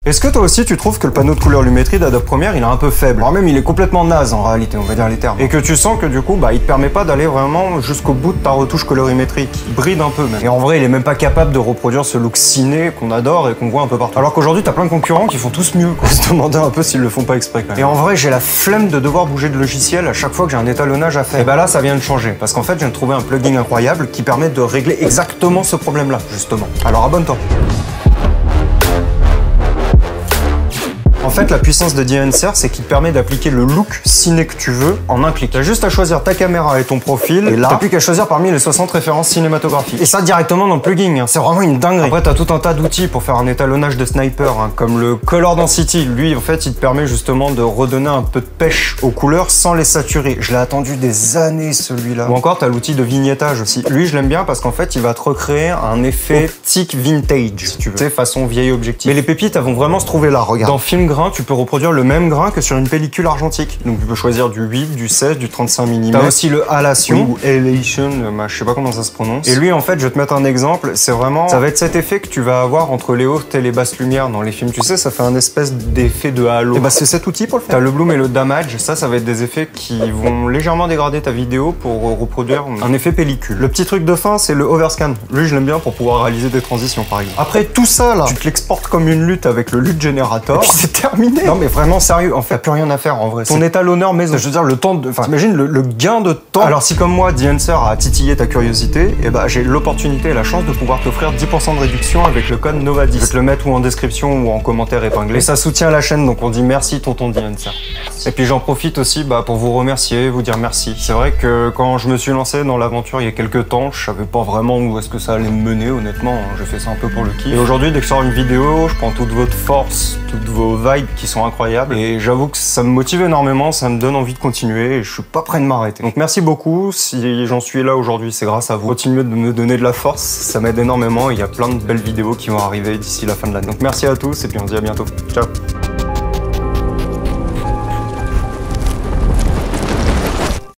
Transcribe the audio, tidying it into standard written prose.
Est-ce que toi aussi tu trouves que le panneau de couleur Lumetri d'Adobe Premiere il est un peu faible? Alors même il est complètement naze en réalité, on va dire les termes. Et que tu sens que du coup bah il te permet pas d'aller vraiment jusqu'au bout de ta retouche colorimétrique. Il bride un peu même. Et en vrai il est même pas capable de reproduire ce look ciné qu'on adore et qu'on voit un peu partout. Alors qu'aujourd'hui t'as plein de concurrents qui font tous mieux. On se demandait un peu s'ils le font pas exprès quand même. Et en vrai j'ai la flemme de devoir bouger de logiciel à chaque fois que j'ai un étalonnage à faire. Et bah là ça vient de changer parce qu'en fait je viens de trouver un plugin incroyable qui permet de régler exactement ce problème là justement. Alors abonne-toi. En fait, la puissance de DNSR, c'est qu'il te permet d'appliquer le look ciné que tu veux en un clic. T'as juste à choisir ta caméra et ton profil, et là, t'as plus qu'à choisir parmi les 60 références cinématographiques. Et ça directement dans le plugin, hein. C'est vraiment une dinguerie. Après, t'as tout un tas d'outils pour faire un étalonnage de sniper, hein, comme le Color Density. Lui, en fait, il te permet justement de redonner un peu de pêche aux couleurs sans les saturer. Je l'ai attendu des années, celui-là. Ou encore, t'as l'outil de vignettage aussi. Lui, je l'aime bien parce qu'en fait, il va te recréer un effet optique vintage, si tu veux. C'est façon vieille objectif. Mais les pépites, elles vont vraiment se trouver là, regarde. Dans Film Grain, tu peux reproduire le même grain que sur une pellicule argentique. Donc tu peux choisir du 8, du 16, du 35 mm. T'as aussi le halation ou halation, je sais pas comment ça se prononce. Et lui en fait, je vais te mettre un exemple, c'est vraiment, ça va être cet effet que tu vas avoir entre les hautes et les basses lumières dans les films. Tu sais, ça fait un espèce d'effet de halo. Et bah c'est cet outil pour le faire. T'as le bloom et le damage, ça va être des effets qui vont légèrement dégrader ta vidéo pour reproduire un effet pellicule. Le petit truc de fin, c'est le overscan. Lui je l'aime bien pour pouvoir réaliser des transitions par exemple. Après tout ça là, tu te l'exportes comme une lutte avec le LUT Generator. Et puis c'est terminé. Non mais vraiment sérieux, en fait, t'as plus rien à faire en vrai. Ton étalonneur maison. Je veux dire, le temps de... Enfin, t'imagines le gain de temps. Alors si comme moi, DNSR a titillé ta curiosité, et bah j'ai l'opportunité et la chance de pouvoir t'offrir 10% de réduction avec le code NOVA10. Je vais te le mettre ou en description ou en commentaire épinglé. Et ça soutient la chaîne, donc on dit merci tonton DNSR. Et puis j'en profite aussi pour vous remercier, vous dire merci. C'est vrai que quand je me suis lancé dans l'aventure il y a quelques temps, je savais pas vraiment où est-ce que ça allait me mener, honnêtement. J'ai fait ça un peu pour le kiff. Et aujourd'hui, dès que je sors une vidéo, je prends toute votre force, toutes vos vibes qui sont incroyables. Et j'avoue que ça me motive énormément, ça me donne envie de continuer et je suis pas prêt de m'arrêter. Donc merci beaucoup, si j'en suis là aujourd'hui, c'est grâce à vous. Continuez de me donner de la force, ça m'aide énormément et il y a plein de belles vidéos qui vont arriver d'ici la fin de l'année. Donc merci à tous et puis on se dit à bientôt. Ciao.